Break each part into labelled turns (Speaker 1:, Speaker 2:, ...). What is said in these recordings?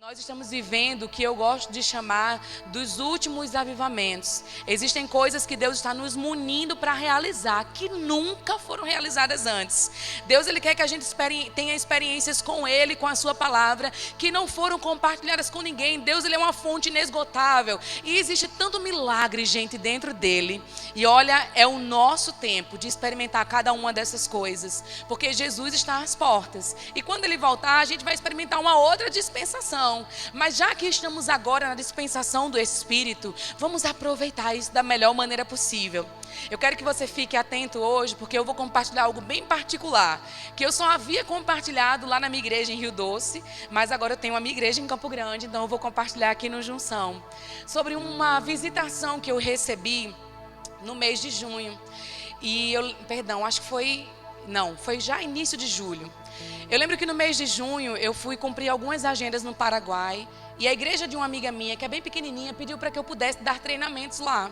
Speaker 1: Nós estamos vivendo o que eu gosto de chamar dos últimos avivamentos. Existem coisas que Deus está nos munindo para realizar, que nunca foram realizadas antes. Deus, Ele quer que a gente tenha experiências com Ele, com a Sua palavra, que não foram compartilhadas com ninguém. Deus, Ele é uma fonte inesgotável. E existe tanto milagre, gente, dentro dEle. E olha, é o nosso tempo de experimentar cada uma dessas coisas. Porque Jesus está às portas. E quando Ele voltar, a gente vai experimentar uma outra dispensação. Mas já que estamos agora na dispensação do Espírito, vamos aproveitar isso da melhor maneira possível. Eu quero que você fique atento hoje, porque eu vou compartilhar algo bem particular, que eu só havia compartilhado lá na minha igreja em Rio Doce, mas agora eu tenho uma minha igreja em Campo Grande, então eu vou compartilhar aqui no Junção, sobre uma visitação que eu recebi no mês de junho. Acho que foi já início de julho. Eu lembro que no mês de junho eu fui cumprir algumas agendas no Paraguai e a igreja de uma amiga minha, que é bem pequenininha, pediu para que eu pudesse dar treinamentos lá.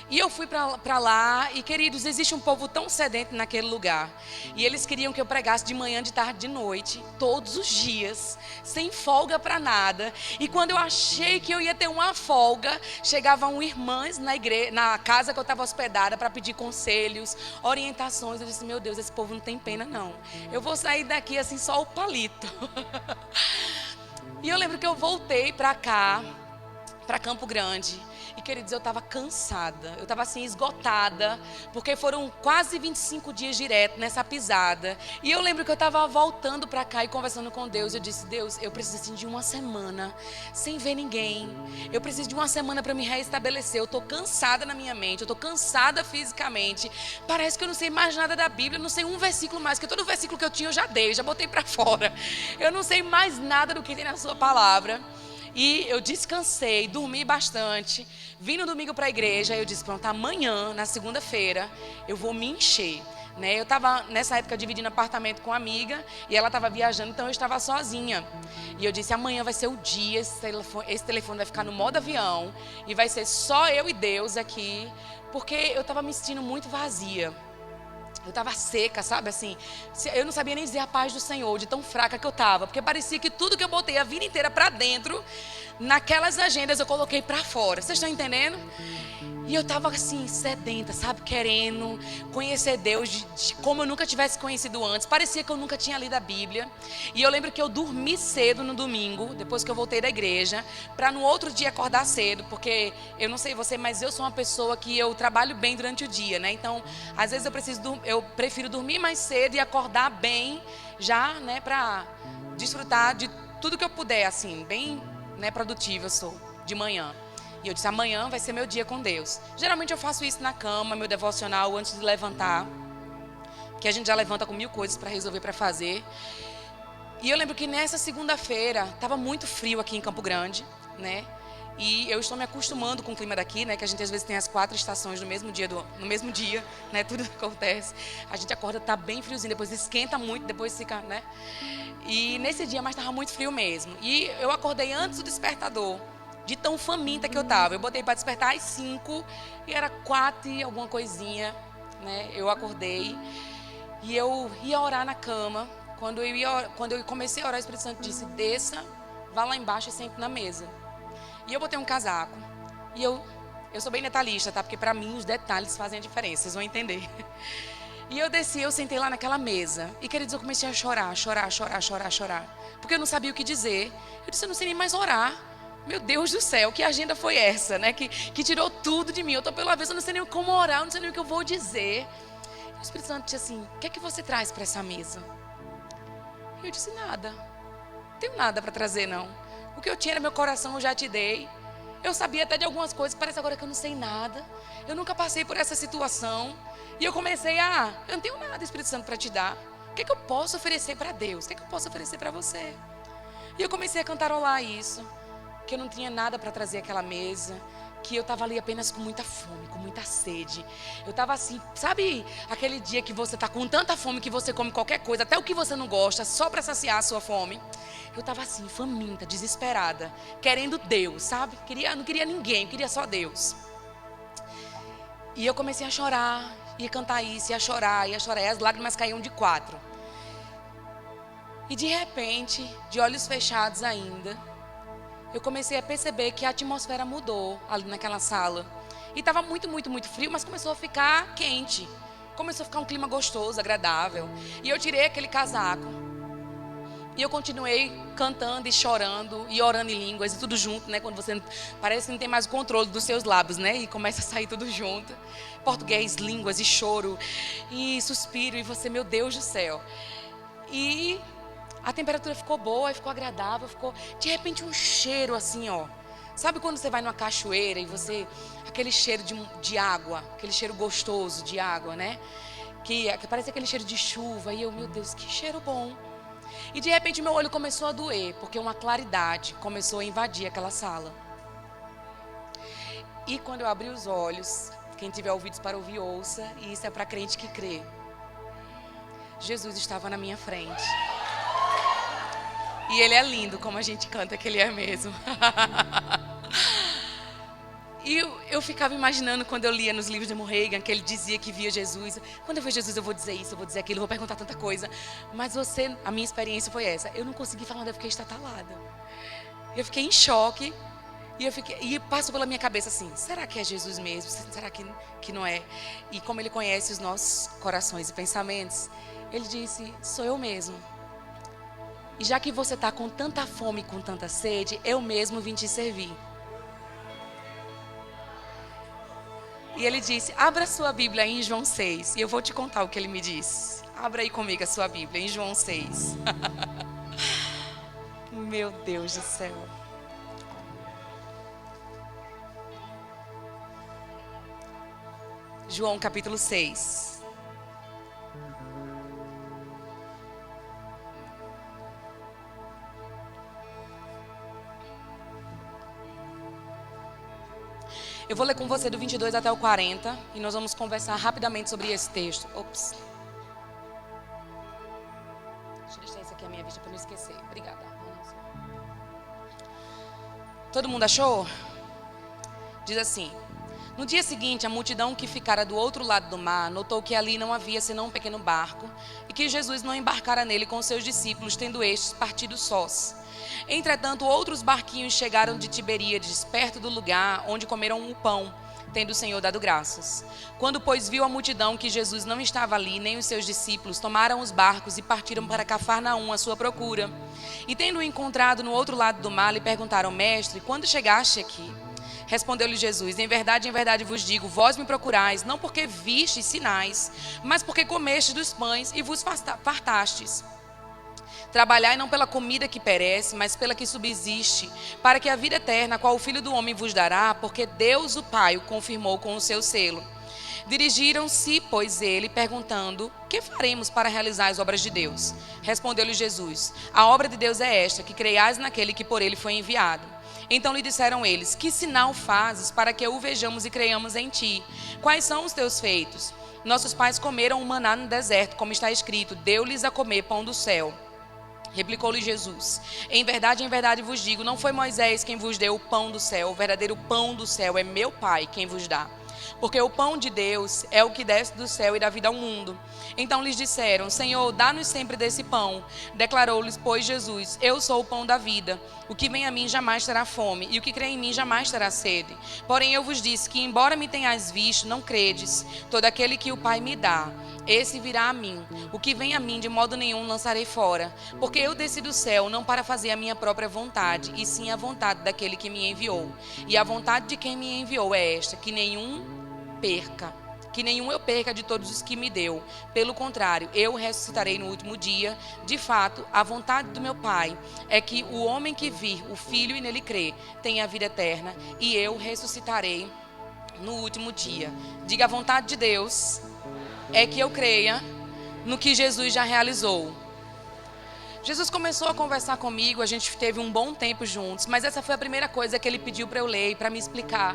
Speaker 1: E eu fui para lá e, queridos, existe um povo tão sedento naquele lugar. E eles queriam que eu pregasse de manhã, de tarde, de noite, todos os dias, sem folga para nada. E quando eu achei que eu ia ter uma folga, chegavam irmãs na casa que eu estava hospedada para pedir conselhos, orientações. Eu disse, meu Deus, esse povo não tem pena não. Eu vou sair daqui assim só o palito. E eu lembro que eu voltei para cá, para Campo Grande. E, queridos, eu estava cansada, eu estava assim, esgotada, porque foram quase 25 dias direto nessa pisada. E eu lembro que eu estava voltando para cá e conversando com Deus. Eu disse, Deus, eu preciso assim, de uma semana sem ver ninguém. Eu preciso de uma semana para me reestabelecer. Eu estou cansada na minha mente, eu estou cansada fisicamente. Parece que eu não sei mais nada da Bíblia, eu não sei um versículo mais, porque todo versículo que eu tinha eu já dei, já botei para fora. Eu não sei mais nada do que tem na sua palavra. E eu descansei, dormi bastante, vim no domingo para a igreja, eu disse, pronto, amanhã, na segunda-feira, eu vou me encher. Eu estava, nessa época, dividindo apartamento com uma amiga, e ela estava viajando, então eu estava sozinha. E eu disse, amanhã vai ser o dia, esse telefone vai ficar no modo avião, e vai ser só eu e Deus aqui, porque eu estava me sentindo muito vazia. Eu estava seca, sabe, assim, eu não sabia nem dizer a paz do Senhor, de tão fraca que eu estava, porque parecia que tudo que eu botei a vida inteira para dentro, naquelas agendas eu coloquei para fora, vocês estão entendendo? E eu estava assim, sedenta, sabe, querendo conhecer Deus de como eu nunca tivesse conhecido antes. Parecia que eu nunca tinha lido a Bíblia. E eu lembro que eu dormi cedo no domingo, depois que eu voltei da igreja, para no outro dia acordar cedo, porque eu não sei você, mas eu sou uma pessoa que eu trabalho bem durante o dia, né? Então, às vezes eu prefiro dormir mais cedo e acordar bem, já, né, para desfrutar de tudo que eu puder, assim, bem, né, produtiva eu sou, de manhã. E eu disse, amanhã vai ser meu dia com Deus. Geralmente eu faço isso na cama, meu devocional, antes de levantar. Porque a gente já levanta com 1000 coisas para resolver, para fazer. E eu lembro que nessa segunda-feira, estava muito frio aqui em Campo Grande, né? E eu estou me acostumando com o clima daqui, né? Que a gente às vezes tem as 4 estações no mesmo dia, né? Tudo acontece. A gente acorda, tá bem friozinho, depois esquenta muito, depois fica, né? E nesse dia, mas estava muito frio mesmo. E eu acordei antes do despertador, de tão faminta que eu estava. Eu botei para despertar às 5 e era 4 e alguma coisinha, né? Eu acordei e eu ia orar na cama. Quando eu comecei a orar, o Espírito Santo disse, desça, vá lá embaixo e sente na mesa. E eu botei um casaco. E eu sou bem detalhista, tá? Porque para mim os detalhes fazem a diferença, vocês vão entender. E eu desci, eu sentei lá naquela mesa. E, queridos, eu comecei a chorar. Porque eu não sabia o que dizer. Eu disse, eu não sei nem mais orar. Meu Deus do céu, que agenda foi essa, né? Que tirou tudo de mim. Eu estou pela vez, eu não sei nem como orar, eu não sei nem o que eu vou dizer. E o Espírito Santo disse assim, o que é que você traz para essa mesa? E eu disse, nada. Não tenho nada para trazer, não. O que eu tinha no meu coração eu já te dei. Eu sabia até de algumas coisas, parece agora que eu não sei nada. Eu nunca passei por essa situação. E eu comecei eu não tenho nada, Espírito Santo, para te dar. O que é que eu posso oferecer para Deus? O que é que eu posso oferecer para você? E eu comecei a cantarolar isso. Que eu não tinha nada para trazer àquela mesa, que eu estava ali apenas com muita fome, com muita sede. Eu estava assim, sabe aquele dia que você está com tanta fome que você come qualquer coisa, até o que você não gosta, só para saciar a sua fome? Eu estava assim, faminta, desesperada, querendo Deus, sabe? Não queria ninguém, queria só Deus. E eu comecei a chorar, ia cantar isso, ia chorar, e as lágrimas caíam de 4. E de repente, de olhos fechados ainda, eu comecei a perceber que a atmosfera mudou ali naquela sala. E estava muito, muito, muito frio, mas começou a ficar quente. Começou a ficar um clima gostoso, agradável. E eu tirei aquele casaco. E eu continuei cantando e chorando e orando em línguas e tudo junto, né? Quando você parece que não tem mais o controle dos seus lábios, né? E começa a sair tudo junto. Português, línguas e choro e suspiro. E você, meu Deus do céu. E a temperatura ficou boa, ficou agradável, ficou de repente um cheiro assim, ó. Sabe quando você vai numa cachoeira e você... Aquele cheiro de água, aquele cheiro gostoso de água, né? Que parece aquele cheiro de chuva. E eu, meu Deus, que cheiro bom. E de repente meu olho começou a doer, porque uma claridade começou a invadir aquela sala. E quando eu abri os olhos, quem tiver ouvidos para ouvir, ouça. E isso é para crente que crê. Jesus estava na minha frente. E ele é lindo, como a gente canta que ele é mesmo. E eu ficava imaginando quando eu lia nos livros de Morregan, que ele dizia que via Jesus. Quando eu ver Jesus, eu vou dizer isso, eu vou dizer aquilo, eu vou perguntar tanta coisa. Mas a minha experiência foi essa. Eu não consegui falar nada, eu fiquei estatalada. Eu fiquei em choque. E passou pela minha cabeça assim, será que é Jesus mesmo? Será que não é? E como ele conhece os nossos corações e pensamentos, ele disse, sou eu mesmo. E já que você está com tanta fome e com tanta sede, eu mesmo vim te servir. E ele disse, abra sua Bíblia em João 6. E eu vou te contar o que ele me disse. Abra aí comigo a sua Bíblia em João 6. Meu Deus do céu. João capítulo 6. Eu vou ler com você do 22 até o 40 e nós vamos conversar rapidamente sobre esse texto. Ops. Deixa eu deixar isso aqui à minha vista para não esquecer. Obrigada. Todo mundo achou? Diz assim. No dia seguinte, a multidão que ficara do outro lado do mar notou que ali não havia senão um pequeno barco e que Jesus não embarcara nele com seus discípulos, tendo estes partido sós. Entretanto, outros barquinhos chegaram de Tiberíades, perto do lugar onde comeram o pão, tendo o Senhor dado graças. Quando, pois, viu a multidão que Jesus não estava ali, nem os seus discípulos, tomaram os barcos e partiram para Cafarnaum à sua procura. E tendo-o encontrado no outro lado do mar, lhe perguntaram, mestre, quando chegaste aqui? Respondeu-lhe Jesus, em verdade vos digo, vós me procurais, não porque vistes sinais, mas porque comestes dos pães e vos fartastes. Trabalhai não pela comida que perece, mas pela que subsiste, para que a vida eterna, a qual o Filho do Homem vos dará, porque Deus o Pai o confirmou com o seu selo. Dirigiram-se, pois, ele, perguntando, que faremos para realizar as obras de Deus? Respondeu-lhe Jesus, a obra de Deus é esta, que creiais naquele que por ele foi enviado. Então lhe disseram eles, que sinal fazes para que o vejamos e creiamos em ti? Quais são os teus feitos? Nossos pais comeram o maná no deserto, como está escrito, deu-lhes a comer pão do céu. Replicou-lhe Jesus, em verdade vos digo, não foi Moisés quem vos deu o pão do céu, o verdadeiro pão do céu é meu Pai quem vos dá. Porque o pão de Deus é o que desce do céu e dá vida ao mundo. Então lhes disseram, Senhor, dá-nos sempre desse pão. Declarou-lhes, pois, Jesus, eu sou o pão da vida. O que vem a mim jamais terá fome, e o que crê em mim jamais terá sede. Porém eu vos disse que, embora me tenhais visto, não credes. Todo aquele que o Pai me dá, esse virá a mim. O que vem a mim, de modo nenhum lançarei fora. Porque eu desci do céu, não para fazer a minha própria vontade, e sim a vontade daquele que me enviou. E a vontade de quem me enviou é esta, que nenhum eu perca de todos os que me deu. Pelo contrário, eu ressuscitarei no último dia. De fato, a vontade do meu Pai é que o homem que vir o Filho e nele crê tenha a vida eterna, e eu ressuscitarei no último dia. Diga, a vontade de Deus é que eu creia no que Jesus já realizou. Jesus começou a conversar comigo, a gente teve um bom tempo juntos, mas essa foi a primeira coisa que ele pediu para eu ler e para me explicar.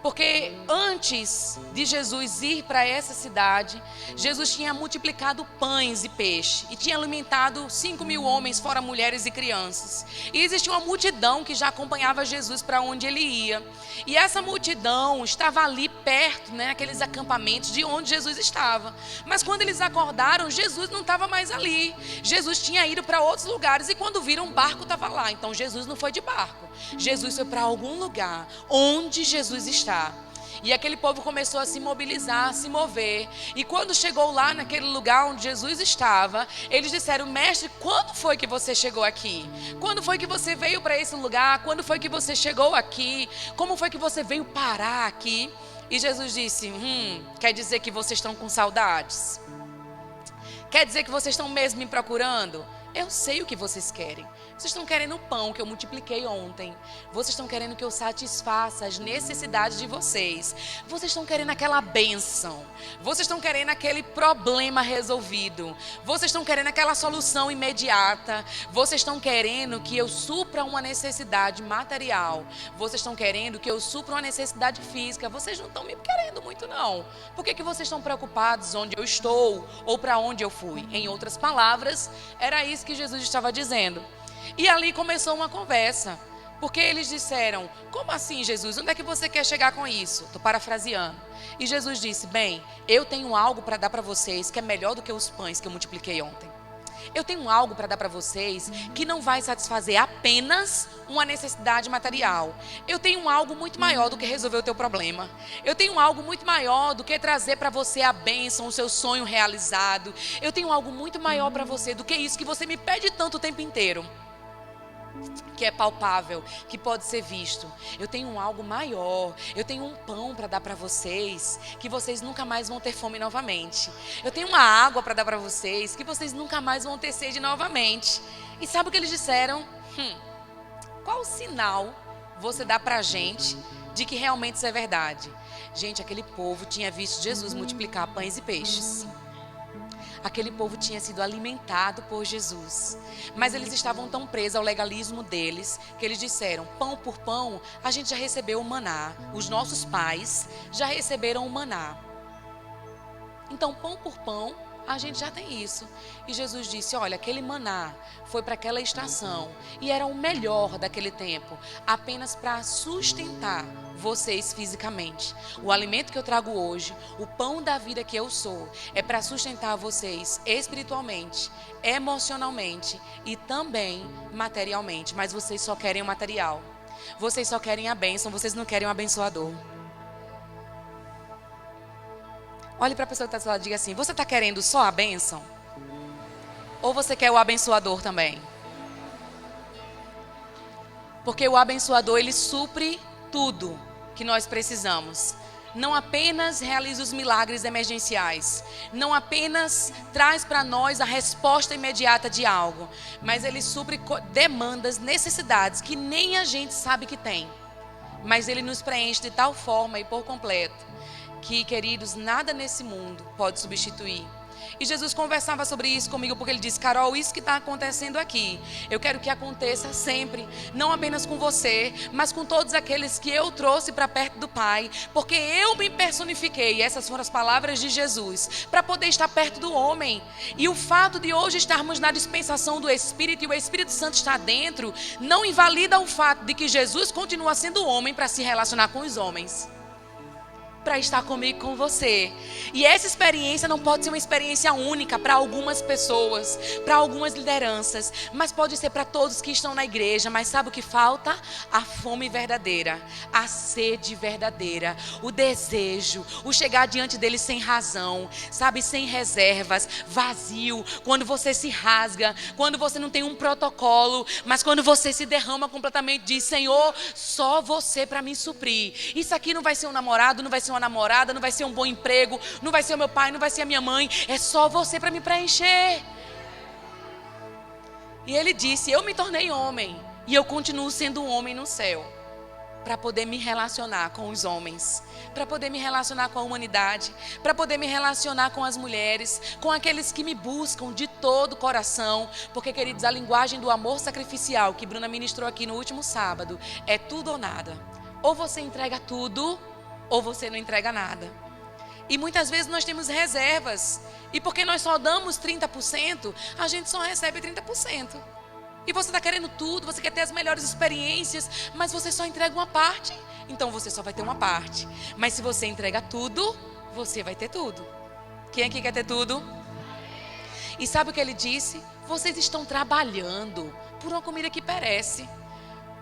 Speaker 1: Porque antes de Jesus ir para essa cidade, Jesus tinha multiplicado pães e peixe e tinha alimentado 5.000 homens, fora mulheres e crianças. E existia uma multidão que já acompanhava Jesus para onde ele ia. E essa multidão estava ali perto, aqueles acampamentos de onde Jesus estava. Mas quando eles acordaram, Jesus não estava mais ali. Jesus tinha ido para outros lugares e quando viram, um barco estava lá. Então Jesus não foi de barco. Jesus foi para algum lugar onde Jesus está. E aquele povo começou a se mobilizar, a se mover. E quando chegou lá naquele lugar onde Jesus estava, eles disseram: mestre, quando foi que você chegou aqui? Quando foi que você veio para esse lugar? Quando foi que você chegou aqui? Como foi que você veio parar aqui? E Jesus disse: quer dizer que vocês estão com saudades? Quer dizer que vocês estão mesmo me procurando? Eu sei o que vocês querem. Vocês estão querendo o pão que eu multipliquei ontem. Vocês estão querendo que eu satisfaça as necessidades de vocês. Vocês estão querendo aquela bênção. Vocês estão querendo aquele problema resolvido. Vocês estão querendo aquela solução imediata. Vocês estão querendo que eu supra uma necessidade material. Vocês estão querendo que eu supra uma necessidade física. Vocês não estão me querendo muito, não. Por que vocês estão preocupados onde eu estou ou para onde eu fui? Em outras palavras, era isso que Jesus estava dizendo. E ali começou uma conversa, porque eles disseram: como assim, Jesus? Onde é que você quer chegar com isso? Estou parafraseando. E Jesus disse: bem, eu tenho algo para dar para vocês que é melhor do que os pães que eu multipliquei ontem. Eu tenho algo para dar para vocês que não vai satisfazer apenas uma necessidade material. Eu tenho algo muito maior do que resolver o teu problema. Eu tenho algo muito maior do que trazer para você a bênção, o seu sonho realizado. Eu tenho algo muito maior para você do que isso que você me pede tanto o tempo inteiro, que é palpável, que pode ser visto. Eu tenho algo maior. Eu tenho um pão para dar para vocês, que vocês nunca mais vão ter fome novamente. Eu tenho uma água para dar para vocês, que vocês nunca mais vão ter sede novamente. E sabe o que eles disseram? Qual sinal você dá para a gente de que realmente isso é verdade? Gente, aquele povo tinha visto Jesus multiplicar pães e peixes. Aquele povo tinha sido alimentado por Jesus. Mas eles estavam tão presos ao legalismo deles, que eles disseram: pão por pão, a gente já recebeu o maná. Os nossos pais já receberam o maná. Então, pão por pão, a gente já tem isso. E Jesus disse: olha, aquele maná foi para aquela estação e era o melhor daquele tempo, apenas para sustentar vocês fisicamente. O alimento que eu trago hoje, o pão da vida que eu sou, é para sustentar vocês espiritualmente, emocionalmente e também materialmente. Mas vocês só querem o material. Vocês só querem a bênção, vocês não querem o abençoador. Olhe para a pessoa que está do seu lado e diga assim: você está querendo só a bênção? Ou você quer o abençoador também? Porque o abençoador, ele supre tudo que nós precisamos. Não apenas realiza os milagres emergenciais, não apenas traz para nós a resposta imediata de algo, mas ele supre demandas, necessidades que nem a gente sabe que tem. Mas ele nos preenche de tal forma e por completo que, queridos, nada nesse mundo pode substituir. E Jesus conversava sobre isso comigo, porque ele disse: Carol, isso que está acontecendo aqui, eu quero que aconteça sempre, não apenas com você, mas com todos aqueles que eu trouxe para perto do Pai, porque eu me personifiquei, essas foram as palavras de Jesus, para poder estar perto do homem. E o fato de hoje estarmos na dispensação do Espírito e o Espírito Santo está dentro, não invalida o fato de que Jesus continua sendo homem para se relacionar com os homens, para estar comigo, com você. E essa experiência não pode ser uma experiência única para algumas pessoas, para algumas lideranças, mas pode ser para todos que estão na igreja. Mas sabe o que falta? A fome verdadeira, a sede verdadeira, o desejo, o chegar diante dele sem razão, sabe, sem reservas, vazio, quando você se rasga, quando você não tem um protocolo, mas quando você se derrama completamente, diz: Senhor, só você para me suprir. Isso aqui não vai ser um namorado, não vai ser uma namorada, não vai ser um bom emprego, não vai ser o meu pai, não vai ser a minha mãe, é só você para me preencher. E ele disse: eu me tornei homem e eu continuo sendo um homem no céu, para poder me relacionar com os homens, para poder me relacionar com a humanidade, para poder me relacionar com as mulheres, com aqueles que me buscam de todo o coração. Porque, queridos, a linguagem do amor sacrificial que Bruna ministrou aqui no último sábado é tudo ou nada. Ou você entrega tudo, ou você não entrega nada. E muitas vezes nós temos reservas. E porque nós só damos 30%, a gente só recebe 30%. E você está querendo tudo, você quer ter as melhores experiências, mas você só entrega uma parte. Então você só vai ter uma parte. Mas se você entrega tudo, você vai ter tudo. Quem aqui quer ter tudo? E sabe o que ele disse? Vocês estão trabalhando por uma comida que perece.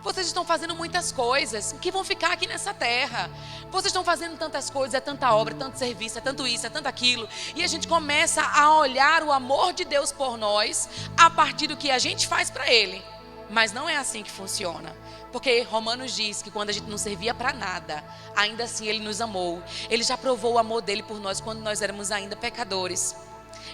Speaker 1: Vocês estão fazendo muitas coisas que vão ficar aqui nessa terra. Vocês estão fazendo tantas coisas, é tanta obra, tanto serviço, é tanto isso, é tanto aquilo. E a gente começa a olhar o amor de Deus por nós a partir do que a gente faz para Ele. Mas não é assim que funciona. Porque Romanos diz que quando a gente não servia para nada, ainda assim Ele nos amou. Ele já provou o amor dele por nós quando nós éramos ainda pecadores.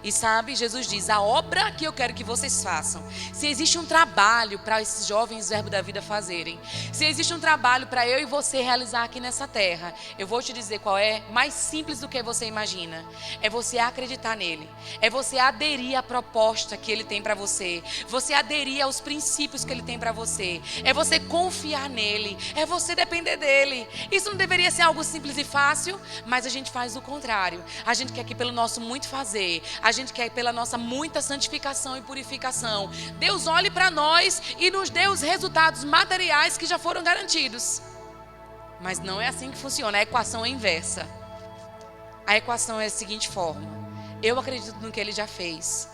Speaker 1: E sabe, Jesus diz, a obra que eu quero que vocês façam. Se existe um trabalho para esses jovens Verbo da Vida fazerem, se existe um trabalho para eu e você realizar aqui nessa terra, eu vou te dizer qual é, mais simples do que você imagina. É você acreditar nele. É você aderir à proposta que ele tem para você. Você aderir aos princípios que ele tem para você. É você confiar nele. É você depender dele. Isso não deveria ser algo simples e fácil, mas a gente faz o contrário. A gente quer que pelo nosso muito fazer, a gente quer pela nossa muita santificação e purificação, Deus olhe para nós e nos dê os resultados materiais que já foram garantidos. Mas não é assim que funciona, a equação é inversa. A equação é da seguinte forma: eu acredito no que ele já fez.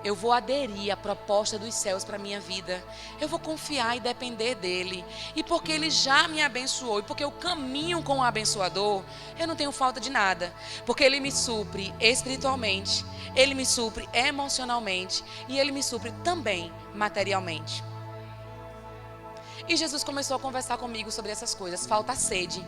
Speaker 1: Eu vou aderir à proposta dos céus para a minha vida. Eu vou confiar e depender dele. E porque ele já me abençoou, e porque eu caminho com o abençoador, eu não tenho falta de nada. Porque ele me supre espiritualmente, ele me supre emocionalmente e ele me supre também materialmente. E Jesus começou a conversar comigo sobre essas coisas. Falta sede,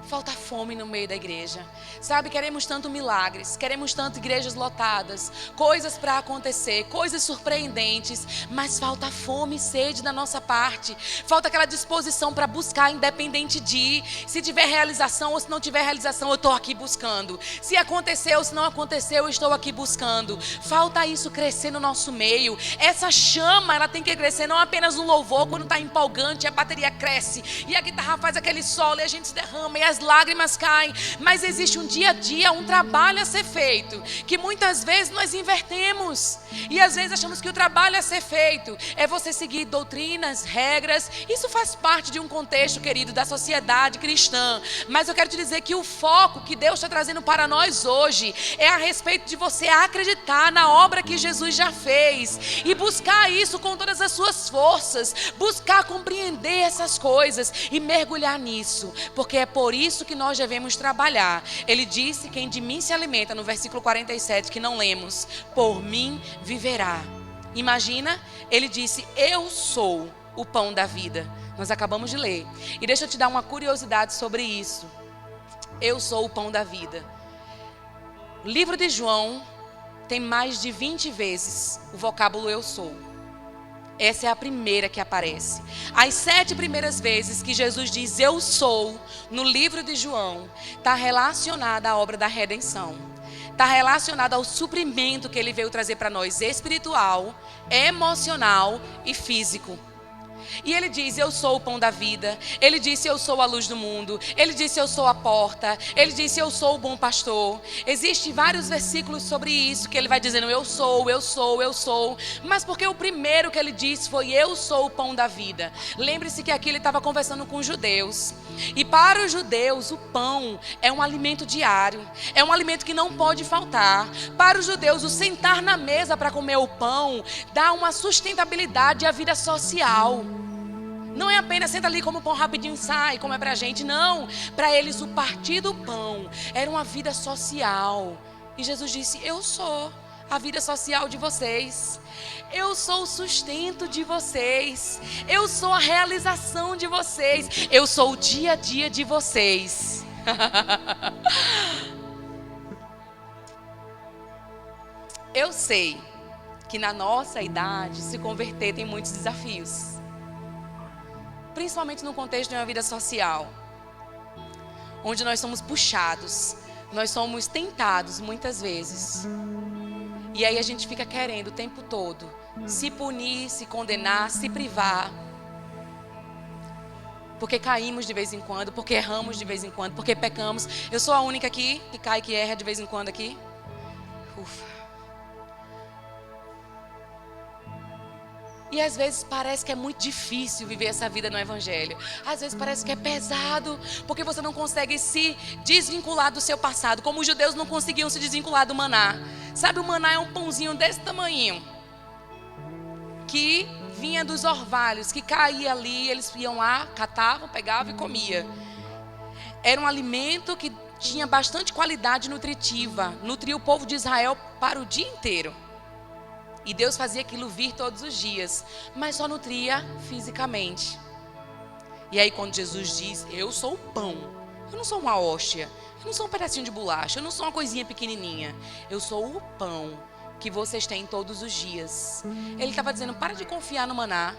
Speaker 1: falta fome no meio da igreja. Sabe, queremos tanto milagres, queremos tanto igrejas lotadas, coisas para acontecer, coisas surpreendentes, mas falta fome e sede da nossa parte. Falta aquela disposição para buscar, independente de se tiver realização ou se não tiver realização, eu estou aqui buscando. Se aconteceu ou se não aconteceu, eu estou aqui buscando. Falta isso crescer no nosso meio. Essa chama, ela tem que crescer não apenas no louvor, quando está empolgante, a bateria cresce e a guitarra faz aquele solo e a gente se derrama e as lágrimas caem, mas existe um dia a dia, um trabalho a ser feito, que muitas vezes nós invertemos, e às vezes achamos que o trabalho a ser feito é você seguir doutrinas, regras. Isso faz parte de um contexto, querido, da sociedade cristã, mas eu quero te dizer que o foco que Deus está trazendo para nós hoje é a respeito de você acreditar na obra que Jesus já fez e buscar isso com todas as suas forças, buscar compreender essas coisas e mergulhar nisso, porque é por isso que nós devemos trabalhar. Ele disse: quem de mim se alimenta, no versículo 47, que não lemos, por mim viverá. Imagina, ele disse: eu sou o pão da vida. Nós acabamos de ler. E deixa eu te dar uma curiosidade sobre isso. Eu sou o pão da vida. O livro de João tem mais de 20 vezes o vocábulo eu sou. Essa é a primeira que aparece. As 7 primeiras vezes que Jesus diz eu sou, no livro de João, está relacionada à obra da redenção. Está relacionada ao suprimento que ele veio trazer para nós, espiritual, emocional e físico. E ele diz: eu sou o pão da vida. Ele disse: eu sou a luz do mundo. Ele disse: eu sou a porta. Ele disse: eu sou o bom pastor. Existem vários versículos sobre isso que ele vai dizendo: eu sou, eu sou, eu sou. Mas porque o primeiro que ele disse foi: eu sou o pão da vida. Lembre-se que aqui ele estava conversando com os judeus. E para os judeus o pão é um alimento diário. É um alimento que não pode faltar. Para os judeus o sentar na mesa para comer o pão dá uma sustentabilidade à vida social. Não é apenas senta ali, como o pão rapidinho e sai, como é pra gente. Não, para eles o partir do pão era uma vida social. E Jesus disse: eu sou a vida social de vocês. Eu sou o sustento de vocês. Eu sou a realização de vocês. Eu sou o dia a dia de vocês. Eu sei que na nossa idade se converter tem muitos desafios. Principalmente no contexto de uma vida social, onde nós somos puxados, nós somos tentados muitas vezes. E aí a gente fica querendo o tempo todo se punir, se condenar, se privar. Porque caímos de vez em quando, porque erramos de vez em quando, porque pecamos. Eu sou a única aqui que cai, que erra de vez em quando aqui? Ufa. E às vezes parece que é muito difícil viver essa vida no Evangelho. Às vezes parece que é pesado, porque você não consegue se desvincular do seu passado, como os judeus não conseguiam se desvincular do maná. Sabe, o maná é um pãozinho desse tamanhinho, que vinha dos orvalhos, que caía ali, eles iam lá, catavam, pegavam e comiam. Era um alimento que tinha bastante qualidade nutritiva, nutria o povo de Israel para o dia inteiro. E Deus fazia aquilo vir todos os dias, mas só nutria fisicamente. E aí quando Jesus diz, eu sou o pão, eu não sou uma hóstia, eu não sou um pedacinho de bolacha, eu não sou uma coisinha pequenininha, eu sou o pão que vocês têm todos os dias. Ele estava dizendo, para de confiar no maná.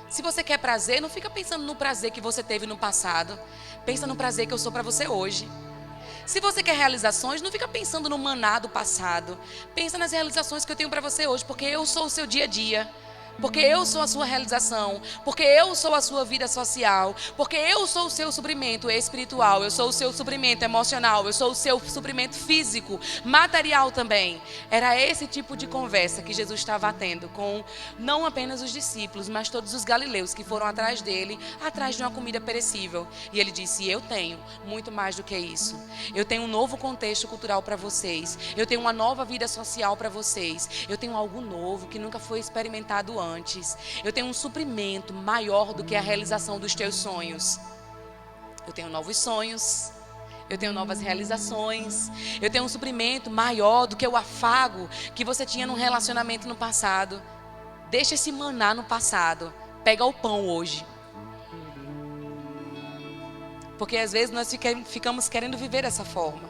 Speaker 1: Se você quer prazer, não fica pensando no prazer que você teve no passado, pensa no prazer que eu sou para você hoje. Se você quer realizações, não fica pensando no maná do passado. Pensa nas realizações que eu tenho para você hoje, porque eu sou o seu dia a dia. Porque eu sou a sua realização, porque eu sou a sua vida social, porque eu sou o seu suprimento espiritual, eu sou o seu suprimento emocional, eu sou o seu suprimento físico, material também. Era esse tipo de conversa que Jesus estava tendo com não apenas os discípulos, mas todos os galileus que foram atrás dele, atrás de uma comida perecível. E ele disse, eu tenho muito mais do que isso. Eu tenho um novo contexto cultural para vocês, eu tenho uma nova vida social para vocês, eu tenho algo novo que nunca foi experimentado antes. Eu tenho um suprimento maior do que a realização dos teus sonhos. Eu tenho novos sonhos, eu tenho novas realizações, eu tenho um suprimento maior do que o afago que você tinha num relacionamento no passado. Deixa esse maná no passado, pega o pão hoje. Porque às vezes nós ficamos querendo viver dessa forma.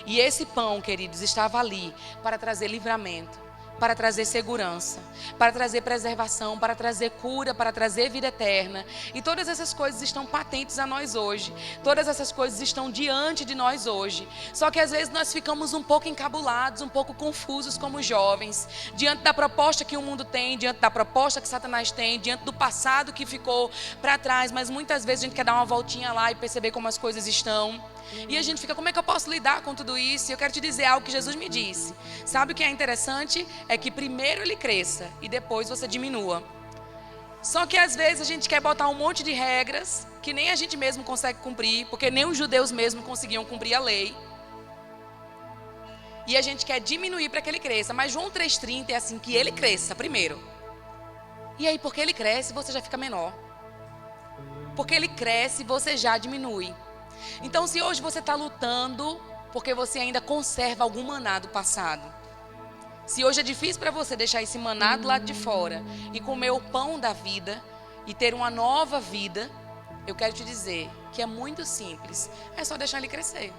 Speaker 1: E esse pão, queridos, estava ali para trazer livramento, para trazer segurança, para trazer preservação, para trazer cura, para trazer vida eterna. E todas essas coisas estão patentes a nós hoje. Todas essas coisas estão diante de nós hoje. Só que às vezes nós ficamos um pouco encabulados, um pouco confusos como jovens, diante da proposta que o mundo tem, diante da proposta que Satanás tem, diante do passado que ficou para trás. Mas muitas vezes a gente quer dar uma voltinha lá e perceber como as coisas estão. E a gente fica, como é que eu posso lidar com tudo isso? E eu quero te dizer algo que Jesus me disse. Sabe o que é interessante? É que primeiro ele cresça e depois você diminua. Só que às vezes a gente quer botar um monte de regras que nem a gente mesmo consegue cumprir, porque nem os judeus mesmo conseguiam cumprir a lei. E a gente quer diminuir para que ele cresça. Mas João 3,30 é assim, que ele cresça primeiro. E aí porque ele cresce, você já fica menor. Porque ele cresce, você já diminui. Então, se hoje você está lutando porque você ainda conserva algum maná do passado, se hoje é difícil para você deixar esse maná do lado de fora e comer o pão da vida e ter uma nova vida, eu quero te dizer que é muito simples, é só deixar ele crescer.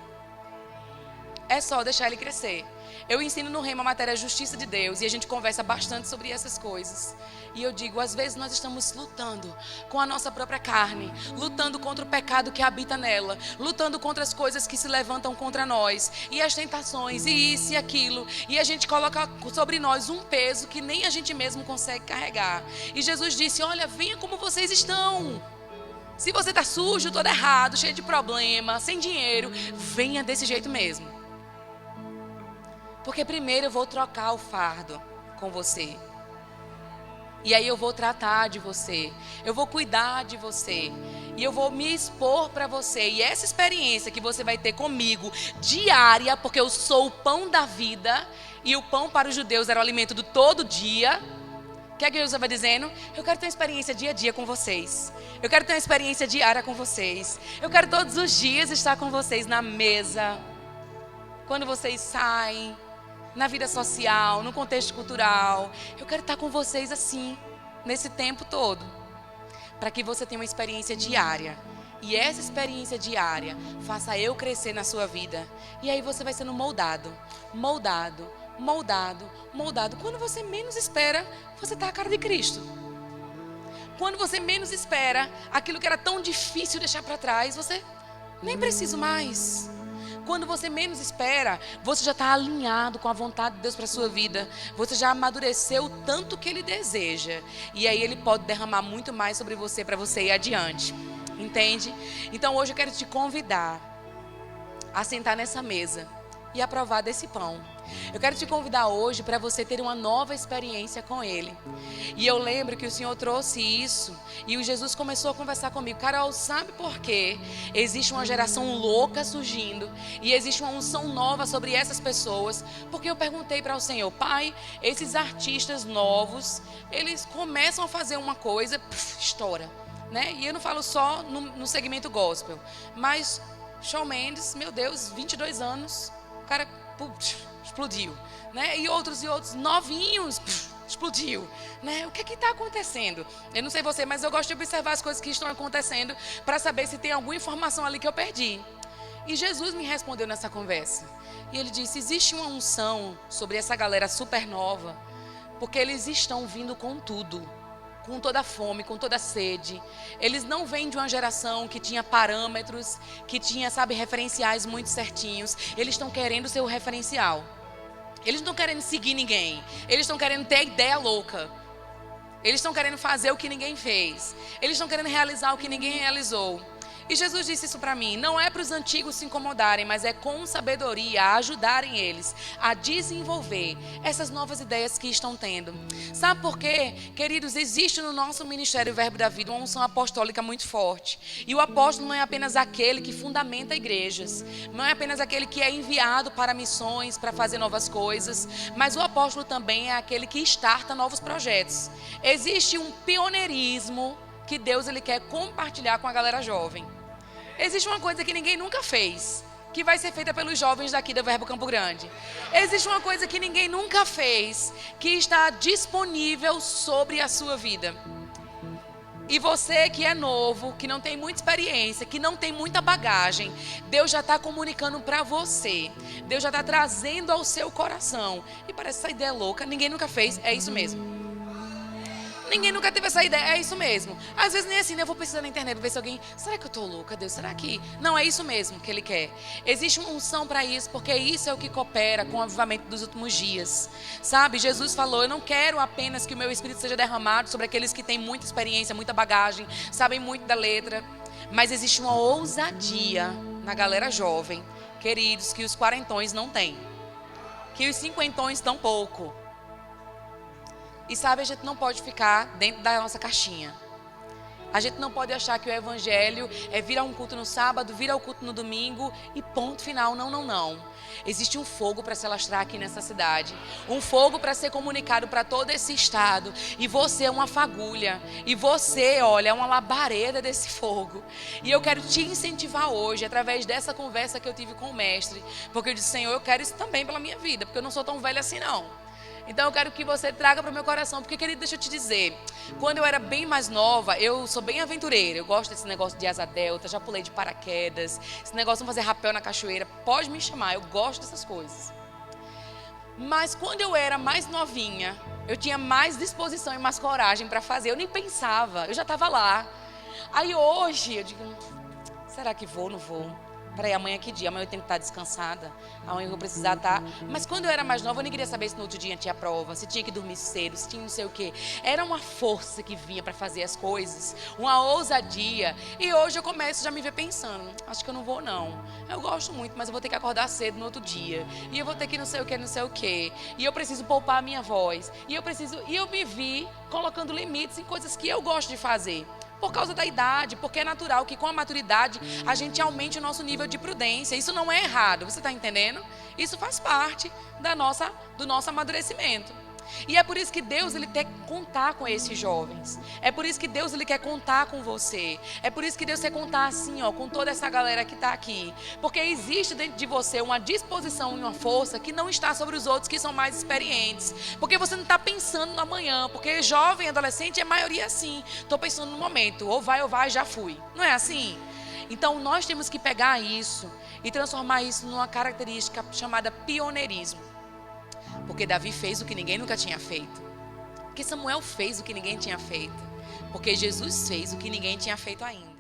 Speaker 1: É só deixar ele crescer. Eu ensino no Rema a matéria Justiça de Deus e a gente conversa bastante sobre essas coisas. E eu digo, às vezes nós estamos lutando com a nossa própria carne, lutando contra o pecado que habita nela, lutando contra as coisas que se levantam contra nós, e as tentações, e isso e aquilo. E a gente coloca sobre nós um peso que nem a gente mesmo consegue carregar. E Jesus disse, olha, venha como vocês estão. Se você está sujo, todo errado, cheio de problema, sem dinheiro, venha desse jeito mesmo. Porque primeiro eu vou trocar o fardo com você. E aí eu vou tratar de você. Eu vou cuidar de você. E eu vou me expor para você. E essa experiência que você vai ter comigo, diária, porque eu sou o pão da vida. E o pão para os judeus era o alimento do todo dia. O que é que Jesus estava dizendo? Eu quero ter uma experiência dia a dia com vocês. Eu quero ter uma experiência diária com vocês. Eu quero todos os dias estar com vocês na mesa. Quando vocês saem, na vida social, no contexto cultural. Eu quero estar com vocês assim, nesse tempo todo. Para que você tenha uma experiência diária. E essa experiência diária faça eu crescer na sua vida. E aí você vai sendo moldado. Moldado, moldado, moldado. Quando você menos espera, você está a cara de Cristo. Quando você menos espera, aquilo que era tão difícil deixar para trás, você nem precisa mais. Quando você menos espera, você já está alinhado com a vontade de Deus para a sua vida. Você já amadureceu o tanto que Ele deseja. E aí Ele pode derramar muito mais sobre você para você ir adiante. Entende? Então hoje eu quero te convidar a sentar nessa mesa e a provar desse pão. Eu quero te convidar hoje para você ter uma nova experiência com Ele. E eu lembro que o Senhor trouxe isso e o Jesus começou a conversar comigo. Carol, sabe por quê? Existe uma geração louca surgindo e existe uma unção nova sobre essas pessoas. Porque eu perguntei para o Senhor, Pai, esses artistas novos, eles começam a fazer uma coisa, estoura, né? E eu não falo só no segmento gospel, mas Shawn Mendes, meu Deus, 22 anos, o cara explodiu, né? E outros novinhos, explodiu, né? O que está acontecendo? Eu não sei você, mas eu gosto de observar as coisas que estão acontecendo para saber se tem alguma informação ali que eu perdi. E Jesus me respondeu nessa conversa. E ele disse, existe uma unção sobre essa galera super nova, porque eles estão vindo com tudo. Com toda a fome, com toda a sede. Eles não vêm de uma geração que tinha parâmetros, que tinha, referenciais muito certinhos. Eles estão querendo ser o referencial. Eles não estão querendo seguir ninguém. Eles estão querendo ter ideia louca. Eles estão querendo fazer o que ninguém fez. Eles estão querendo realizar o que ninguém realizou. E Jesus disse isso para mim, não é para os antigos se incomodarem, mas é com sabedoria ajudarem eles a desenvolver essas novas ideias que estão tendo. Sabe por quê? Queridos, existe no nosso Ministério Verbo da Vida uma unção apostólica muito forte. E o apóstolo não é apenas aquele que fundamenta igrejas, não é apenas aquele que é enviado para missões, para fazer novas coisas, mas o apóstolo também é aquele que starta novos projetos. Existe um pioneirismo que Deus ele quer compartilhar com a galera jovem. Existe uma coisa que ninguém nunca fez, que vai ser feita pelos jovens daqui da Verbo Campo Grande. Existe uma coisa que ninguém nunca fez, que está disponível sobre a sua vida. E você que é novo, que não tem muita experiência, que não tem muita bagagem, Deus já está comunicando para você. Deus já está trazendo ao seu coração. E parece essa ideia louca, ninguém nunca fez, é isso mesmo. Ninguém nunca teve essa ideia, é isso mesmo. Às vezes nem assim, né? Eu vou pesquisar na internet, ver se alguém... Será que eu estou louca, Deus? Será que... Não, é isso mesmo que Ele quer. Existe uma unção para isso, porque isso é o que coopera com o avivamento dos últimos dias. Sabe, Jesus falou, eu não quero apenas que o meu Espírito seja derramado sobre aqueles que têm muita experiência, muita bagagem, sabem muito da letra. Mas existe uma ousadia na galera jovem, queridos, que os quarentões não têm. Que os cinquentões tão pouco. E sabe, a gente não pode ficar dentro da nossa caixinha. A gente não pode achar que o evangelho é vir a um culto no sábado, vir ao culto no domingo e ponto final. Não, não, não. Existe um fogo para se alastrar aqui nessa cidade. Um fogo para ser comunicado para todo esse estado. E você é uma fagulha. E você, olha, é uma labareda desse fogo. E eu quero te incentivar hoje, através dessa conversa que eu tive com o mestre. Porque eu disse, Senhor, eu quero isso também pela minha vida. Porque eu não sou tão velha assim, não. Então eu quero que você traga para o meu coração, porque querido, deixa eu te dizer, quando eu era bem mais nova, eu sou bem aventureira, eu gosto desse negócio de asa delta, já pulei de paraquedas, esse negócio de fazer rapel na cachoeira, pode me chamar, eu gosto dessas coisas. Mas quando eu era mais novinha, eu tinha mais disposição e mais coragem para fazer, eu nem pensava, eu já estava lá. Aí hoje eu digo, será que vou, não vou? Peraí, amanhã que dia? Amanhã eu tenho que estar descansada. Amanhã eu vou precisar estar. Mas quando eu era mais nova, eu nem queria saber se no outro dia tinha prova, se tinha que dormir cedo, se tinha não sei o quê. Era uma força que vinha para fazer as coisas, uma ousadia. E hoje eu começo já a me ver pensando, acho que eu não vou não. Eu gosto muito, mas eu vou ter que acordar cedo no outro dia. E eu vou ter que não sei o quê, não sei o quê. E eu preciso poupar a minha voz. E eu me vi colocando limites em coisas que eu gosto de fazer. Por causa da idade, porque é natural que com a maturidade a gente aumente o nosso nível de prudência. Isso não é errado, você está entendendo? Isso faz parte do nosso amadurecimento. E é por isso que Deus ele quer contar com esses jovens. É por isso que Deus ele quer contar com você. É por isso que Deus quer contar assim, ó, com toda essa galera que está aqui. Porque existe dentro de você uma disposição e uma força que não está sobre os outros que são mais experientes. Porque você não está pensando no amanhã. Porque jovem, adolescente, é maioria assim. Estou pensando no momento. Ou vai, já fui. Não é assim? Então nós temos que pegar isso e transformar isso numa característica chamada pioneirismo. Porque Davi fez o que ninguém nunca tinha feito. Porque Samuel fez o que ninguém tinha feito. Porque Jesus fez o que ninguém tinha feito ainda.